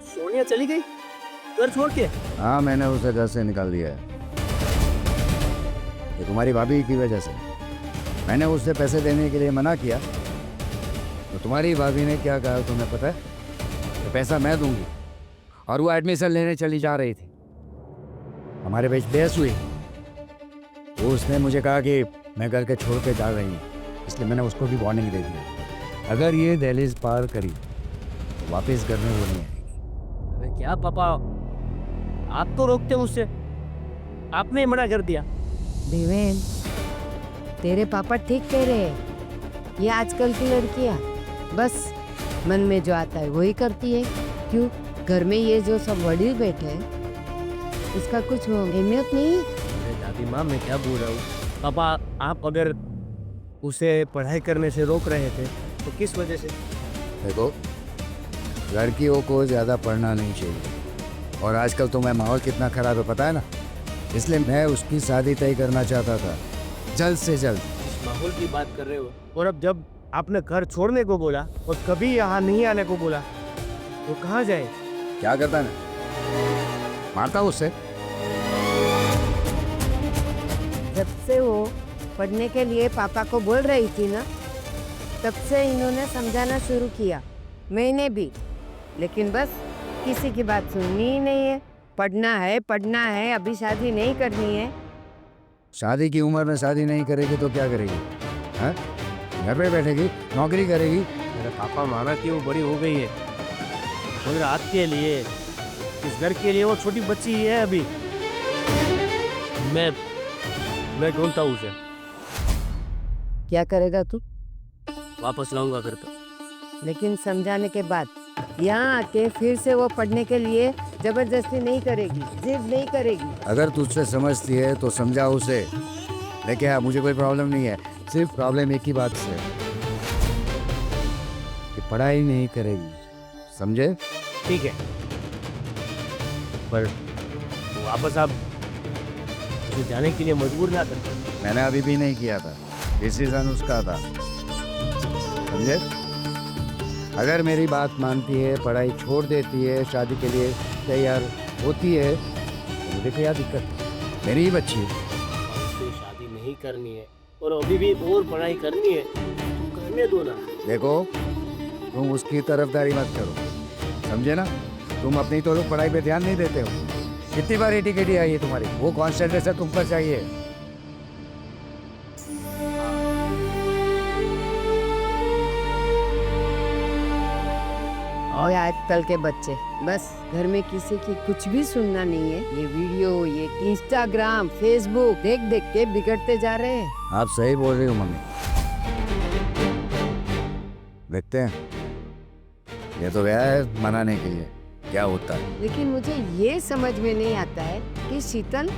सोनिया चली गई घर छोड़ के? हाँ, मैंने उसे घर से निकाल दिया है। ये तुम्हारी भाभी की वजह से। मैंने उससे पैसे देने के लिए मना किया, तो तुम्हारी भाभी ने क्या कहा तुम्हें पता है? तो पैसा मैं दूंगी, और वो एडमिशन लेने चली जा रही थी। हमारे बीच बहस हुई, वो उसने मुझे कहा कि मैं घर के छोड़ के जा रही हूँ, इसलिए मैंने उसको भी वार्निंग दे दी, अगर ये दहलीज पार करी तो वापस घर में वो नहीं आएगी। अरे क्या पापा, आप तो रोकते उससे, आपने ही मना कर दिया। देवेन, तेरे पापा ठीक कह रहे हैं। ये आजकल की लड़कियां बस मन में जो आता है वही करती है। क्यों? घर में ये जो सब वडील बैठे हैं, उसका कुछ अहमियत नहीं है। अरे दादी माँ, मैं क्या बोल रहा हूँ? पापा, आप अगर उसे पढ़ाई करने से रोक रहे थे तो किस वजह से? देखो, लड़कियों को ज़्यादा पढ़ना नहीं चाहिए, और आजकल तो मैं माहौल कितना ख़राब है पता है ना, इसलिए मैं उसकी शादी तय करना चाहता था, जल्द से जल्द। इस माहौल की बात कर रहे हो, और अब जब आपने घर छोड़ने को बोला और कभी यहाँ नहीं आने को बोला, तो कहाँ जाए? क्या करता ना, मारता उससे। जब से वो पढ़ने के लिए पापा को बोल रही थी ना, तब से इन्होंने समझाना शुरू किया, मैंने भी, लेकिन बस किसी की बात सुननी ही नहीं है। पढ़ना है, अभी शादी नहीं करनी है। शादी की उम्र में शादी नहीं करेगी तो क्या करेगी? हाँ, घर पे बैठेगी, नौकरी करेगी। मेरे पापा माना कि वो बड़ी हो गई है, मगर आपके लिए, इस घर के लिए वो छोटी बच्ची ही है अभी। मैं ढूंढता हूँ उसे, क्या करेगा तू? वापस लाऊंगा फिर तो। लेकिन समझाने के बाद यहाँ आके फिर से वो पढ़ने के लिए जबरदस्ती नहीं करेगी, जिद नहीं करेगी। अगर तुझसे समझती है तो समझा उसे, लेकिन हाँ मुझे कोई प्रॉब्लम नहीं है। सिर्फ प्रॉब्लम एक ही बात से, कि पढ़ाई नहीं करेगी, समझे? ठीक है, पर वापस आप मुझे जाने के लिए मजबूर ना कर। मैंने अभी भी नहीं किया था, डिसीजन उसका था, समझे? अगर मेरी बात मानती है, पढ़ाई छोड़ देती है, शादी के लिए तैयार होती है, तो मुझे क्या दिक्कत? मेरी ही बच्ची है। उससे शादी नहीं करनी है और अभी भी और पढ़ाई करनी है तो करने दो ना। देखो, तुम उसकी तरफदारी मत करो, समझे ना? तुम अपनी तो पढ़ाई पे ध्यान नहीं देते हो। कितनी बार टिकट आई है तुम्हारी, वो कॉन्सेंट्रेशन तुम पर चाहिए। और आजकल के बच्चे बस घर में किसी की कुछ भी सुनना नहीं है। ये वीडियो, ये इंस्टाग्राम, फेसबुक देख देख के बिगड़ते जा रहे हैं। आप सही बोल रही हो मम्मी। देखते हैं, ये तो गया है मनाने के लिए, क्या होता है। लेकिन मुझे ये समझ में नहीं आता है कि शीतल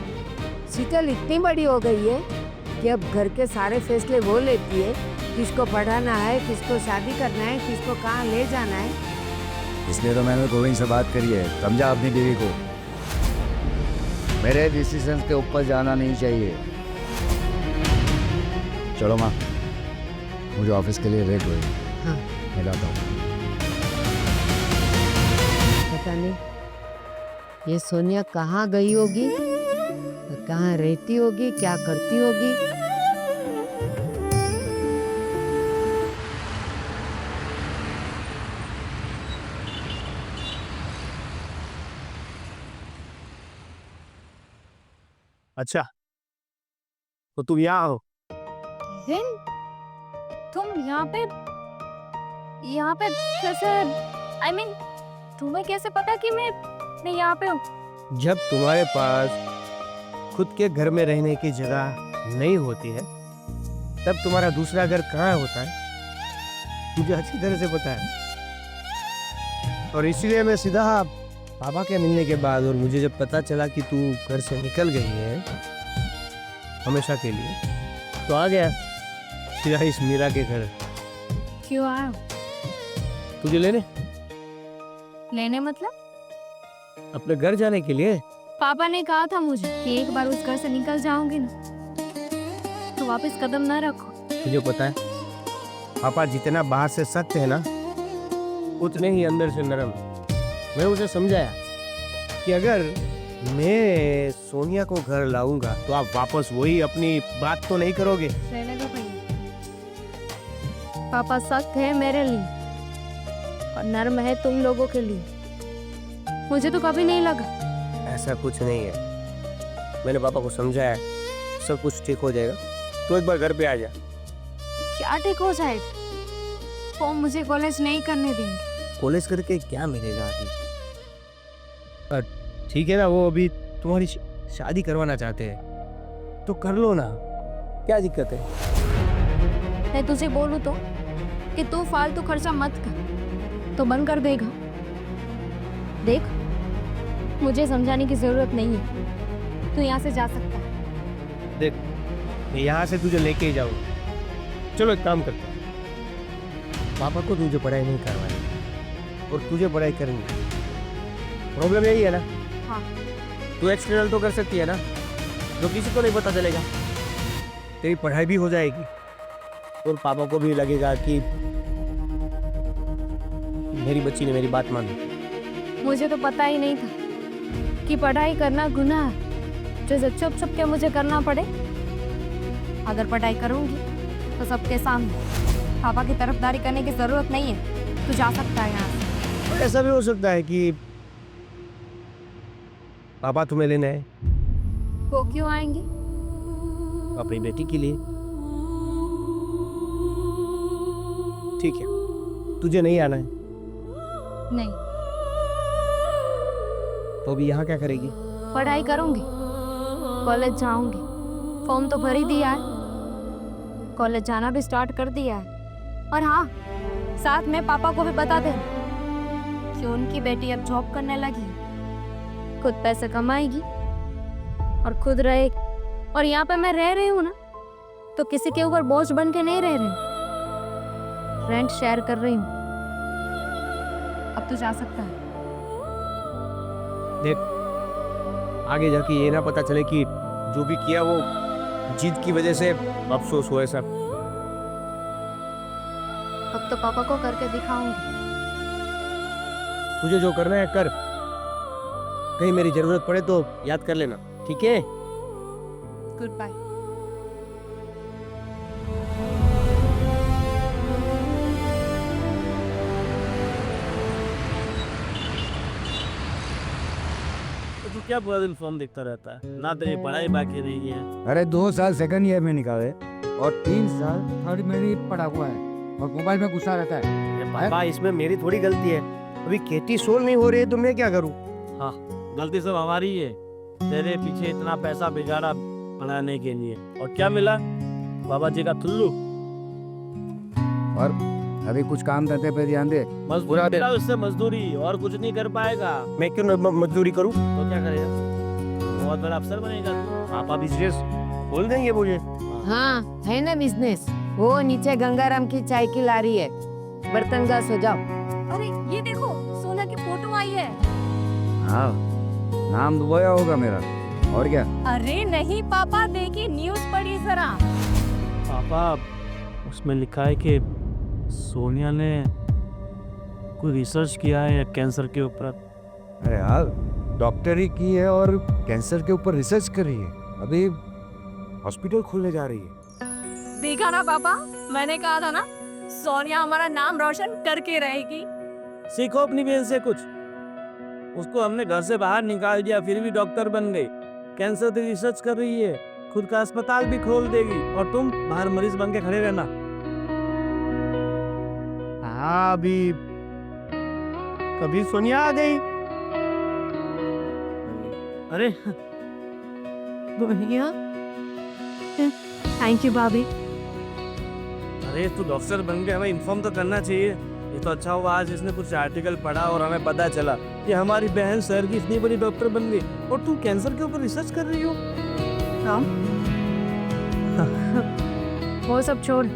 इतनी बड़ी हो गई है कि अब घर के सारे फैसले वो लेती है। किसको पढ़ाना है, किसको शादी करना है, किसको कहाँ ले जाना है। इसलिए तो मैंने गोविंद से बात करी है, समझा अपनी बीवी को। मेरे डिसीजन के ऊपर जाना नहीं चाहिए। चलो माँ, मुझे ऑफिस के लिए लेट हुई। हाँ। मैं जाता हूँ। पता नहीं ये सोनिया कहाँ गई होगी, कहाँ रहती होगी, क्या करती होगी। अच्छा, तो तुम यहाँ हो? दिन तुम यहाँ पे कैसे? I mean, तुम्हें कैसे पता कि मैं यहाँ पे हूँ? जब तुम्हारे पास खुद के घर में रहने की जगह नहीं होती है, तब तुम्हारा दूसरा घर कहाँ होता है, मुझे अच्छी तरह से पता है। और इसीलिए मैं सीधा पापा के मिलने के बाद, और मुझे जब पता चला कि तू घर से निकल गई है हमेशा के लिए, तो आ गया सीधा इस मीरा के घर क्यों आया हो? तुझे लेने मतलब? अपने घर जाने के लिए। पापा ने कहा था मुझे कि एक बार उस घर से निकल जाओगे ना तो वापस कदम ना रखो। तुझे पता है पापा जितना बाहर से सख्त है ना, उतने ही अंदर से नरम है। मैं उसे समझाया कि अगर मैं सोनिया को घर लाऊंगा तो आप वापस वही अपनी बात तो नहीं करोगे। रहने दो भैया, पापा सख्त है मेरे लिए और नर्म है तुम लोगों के लिए। मुझे तो कभी नहीं लगा। ऐसा कुछ नहीं है, मैंने पापा को समझाया, सब कुछ ठीक हो जाएगा। तो एक बार घर पे आ जा। क्या ठीक हो जाएगा? वो मुझे कॉलेज नहीं करने देंगे। कॉलेज करके क्या मिलेगा अभी? ठीक है ना, वो अभी तुम्हारी शादी करवाना चाहते हैं तो कर लो ना, क्या दिक्कत है? मैं तुझे बोलूं तो कि तू फालतू खर्चा मत कर तो बंद कर देगा। देख, मुझे समझाने की जरूरत नहीं है, तू यहाँ से जा सकता है। देख, मैं यहाँ से तुझे लेके ही जाऊंगा। चलो एक काम करते हैं, पापा को तुझे पढ़ाई नहीं करवानी और तुझे पढ़ाई करनी। प्रॉब्लम यही है ना? हाँ। तू एक्सटर्नल तो कर सकती है ना, जो किसी को नहीं पता चलेगा। तेरी पढ़ाई भी हो जाएगी और पापा को भी लगेगा कि मेरी बच्ची ने मेरी बात मानी। मुझे तो पता ही नहीं था कि पढ़ाई करना गुनाह है, जो चुप छुप के मुझे करना पड़े। अगर पढ़ाई करूंगी तो सबके सामने। पापा की तरफदारी करने की जरूरत नहीं है, तू जा सकता है यहाँ से। और ऐसा भी हो सकता है कि पापा तुम्हें लेने आए वो क्यों आएंगे? अपनी बेटी के लिए। ठीक है, तुझे नहीं आना है नहीं, तो अभी यहाँ क्या करेगी? पढ़ाई करूंगी, कॉलेज जाऊंगी, फॉर्म तो भर ही दिया है, कॉलेज जाना भी स्टार्ट कर दिया है। और हाँ, साथ में पापा को भी बता दे कि उनकी बेटी अब जॉब करने लगी है, खुद पैसे कमाएगी और खुद रहेगी। और यहाँ पे मैं रह रही हूँ ना, तो किसी के ऊपर बोझ बन के नहीं रह रही, रेंट शेयर कर रही हूँ। अब तो जा सकता है। देख, आगे जाके ये ना पता चले कि जो भी किया वो जीत की वजह से अफसोस हुआ है सब। अब तो पापा को करके दिखाऊंगी। तुझे जो करना है कर, कहीं मेरी जरूरत पड़े तो याद कर लेना, ठीक है? Good bye. तो तू क्या पूरा दिन फोन देखता रहता है? ना तेरी पढ़ाई बाकी रही है। अरे 2 साल सेकंड ईयर में निकाले और 3 साल थर्ड में ही पढ़ा हुआ है और मोबाइल में घुसा रहता है। पापा, इसमें मेरी थोड़ी गलती है। अभी खेती सोल नहीं हो रही है तो मैं क्या करूं? हाँ, गलती सब हमारी है। तेरे पीछे इतना पैसा बिगाड़ा पढ़ाने के लिए, और क्या मिला? बाबा जी का ठुल्लू। और अभी कुछ काम धंधे पे ध्यान दे। मजदूरी मिला उससे, मजदूरी, और कुछ नहीं कर पाएगा। मैं क्यों मजदूरी करूं? तो क्या करेगा? बहुत बड़ा अफसर बनेगा तू। पापा बिजनेस खोल देंगे मुझे। हाँ, है ना बिजनेस। वो नीचे गंगाराम की चाय की लारी है, बर्तन घास हो जाओ। अरे ये देखो, सोना की फोटो आई है। हाँ, नाम दुबोया होगा मेरा, और क्या? अरे नहीं पापा, देखिए न्यूज़ पढ़ी जरा। पापा, उसमें लिखा है कि सोनिया ने कोई रिसर्च किया है कैंसर के ऊपर। अरे यार, डॉक्टरी की है और कैंसर के ऊपर रिसर्च कर रही है। अभी हॉस्पिटल खोलने जा रही है। देखा ना पापा, मैंने कहा था ना, सोनिया हमारा नाम रोशन करके रहेगी। सीखो अपनी बहन से कुछ। उसको हमने घर से बाहर निकाल दिया, फिर भी डॉक्टर बन गई। कैंसर की रिसर्च कर रही है, खुद का अस्पताल भी खोल देगी, और तुम बाहर मरीज बन के खड़े रहना। हाँ, अभी कभी सोनिया आ गई। अरे भैया, थैंक यू भाभी। अरे तू डॉक्टर बन के हमें इन्फॉर्म तो करना चाहिए। ये तो अच्छा हुआ आज इसने कुछ आर्टिकल पढ़ा और हमें पता चला कि हमारी बहन शहर की इतनी बड़ी डॉक्टर बन गई, और तू कैंसर के ऊपर रिसर्च कर रही हो। वो सब छोड़,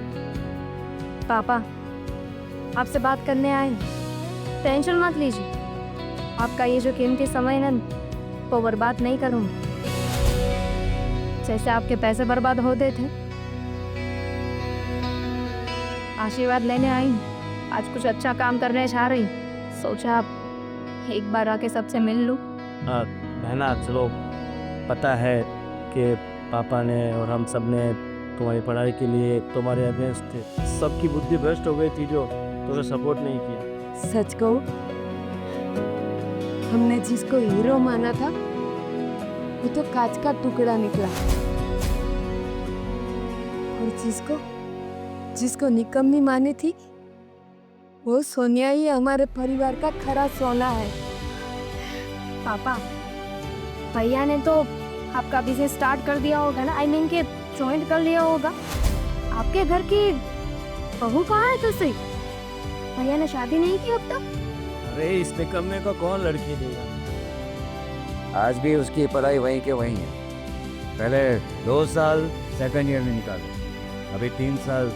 पापा आपसे बात करने आए। टेंशन मत लीजिए, आपका ये जो कीमती समय है ना, वो बर्बाद नहीं करूँगी। जैसे आपके पैसे बर्बाद होते थे, आशीर्वाद लेने आई। आज कुछ अच्छा काम करने जा रही, सोचा आप एक बार आके सबसे मिल लूं। बहना, चलो, पता है कि पापा ने और हम सब ने तुम्हारी पढ़ाई के लिए तुम्हारे अगेंस्ट थे। सबकी बुद्धि भ्रष्ट हो गई थी जो तुम्हें सपोर्ट नहीं किया। सच कहूं, हमने जिसको हीरो माना था वो तो कांच का टुकड़ा निकला, और जिसको निकम्मी मानी थी वो सोनिया ही हमारे परिवार का खरा सोना है। पापा, भैया ने तो आपका बिजनेस स्टार्ट कर दिया होगा ना, आई मीन के ज्वाइन कर लिया होगा। आपके घर की बहू कहाँ है तुझसे? भैया ने शादी नहीं की अब तक? अरे इस निकम्मे को कौन लड़की देगा? आज भी उसकी पढ़ाई वहीं के वहीं है। पहले 2 साल सेकंड ईयर में निकाले, अभी 3 साल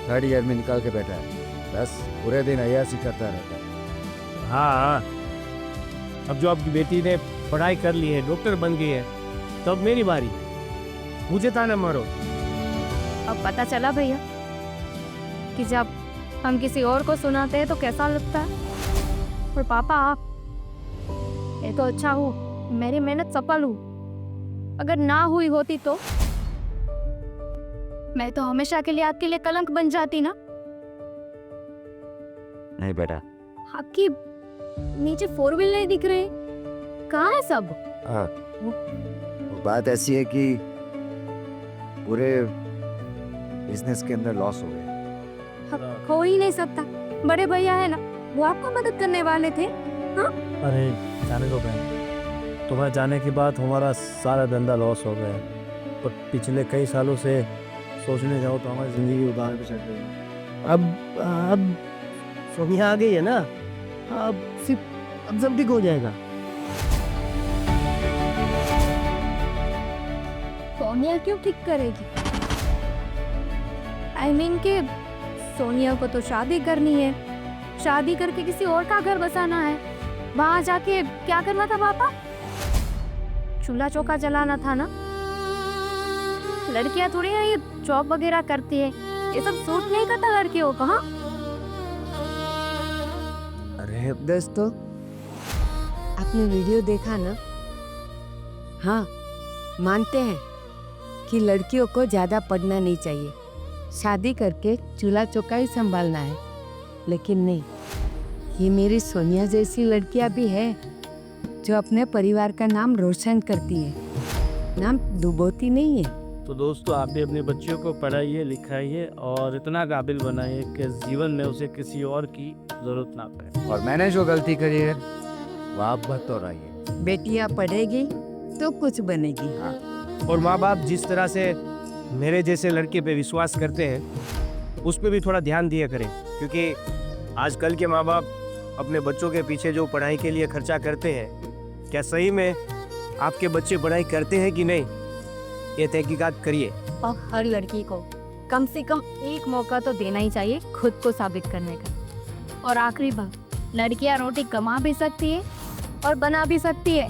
थर्ड ईयर में निकाल के बैठा है। बस पूरे दिन अय्यासी करता रहता है। हाँ, अब जो आपकी बेटी ने पढ़ाई कर ली है, डॉक्टर बन गई है, तब मेरी बारी। मुझे ताना मारो। अब पता चला भैया कि जब हम किसी और को सुनाते हैं तो कैसा लगता है। और पापा, आप ये तो अच्छा हो, मेरी मेहनत सफल हुई। अगर ना हुई होती तो मैं तो हमेशा के लिए आपके लिए कलंक बन जाती ना। नहीं बेटा, आपकी नीचे 4 व्हील नहीं दिख रहे, कहाँ है सब? वो बात ऐसी है कि पूरे बिजनेस के अंदर लॉस हो गए। हो ही नहीं सकता, बड़े भैया है ना, वो आपको मदद करने वाले थे। अरे जाने दो बहन, तुम्हारे जाने के बाद हमारा सारा धंधा लॉस हो गया। पर पिछले कई सालों से सोचने जाओ तो हमारी ज़िंदगी उदाहरण पे चल रही है। अब सोनिया आ गई है ना, अब सब ठीक हो जाएगा। सोनिया क्यों ठीक करेगी? आई मीन कि सोनिया को तो शादी करनी है, शादी करके किसी और का घर बसाना है। वहां जाके क्या करना था पापा? चूल्हा चौका जलाना था ना। लड़कियां थोड़ी ना ये जॉब वगैरह करती है, ये सब सूट नहीं करता लड़कियों को। हाँ अरे दोस्तों, आपने वीडियो देखा ना? हाँ, मानते हैं कि लड़कियों को ज़्यादा पढ़ना नहीं चाहिए, शादी करके चूल्हा चौका ही संभालना है। लेकिन नहीं, ये मेरी सोनिया जैसी लड़कियां भी है जो अपने परिवार का नाम रोशन करती है, नाम डुबोती नहीं है। तो दोस्तों, आप भी अपने बच्चों को पढ़ाइए, लिखाइए और इतना काबिल बनाइए कि जीवन में उसे किसी और की ज़रूरत ना पड़े। और मैंने जो गलती करी है वो आप मत दोहराइए। बेटियां पढ़ेगी तो कुछ बनेगी। और माँ बाप जिस तरह से मेरे जैसे लड़के पे विश्वास करते हैं, उस पर भी थोड़ा ध्यान दिया करें, क्योंकि आजकल के माँ बाप अपने बच्चों के पीछे जो पढ़ाई के लिए खर्चा करते हैं, क्या सही में आपके बच्चे पढ़ाई करते हैं कि नहीं, ये तहकीकात करिए। और हर लड़की को कम से कम एक मौका तो देना ही चाहिए खुद को साबित करने का। और आखिरी बात, लड़कियां रोटी कमा भी सकती है और बना भी सकती है।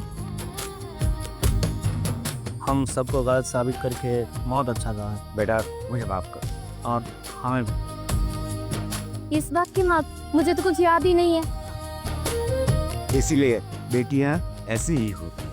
हम सबको गलत साबित करके बहुत अच्छा कहा बेटा मुझे माफ कर। और हमें भी। इस बात की बात मुझे तो कुछ याद ही नहीं है। इसीलिए बेटियां ऐसी ही होती।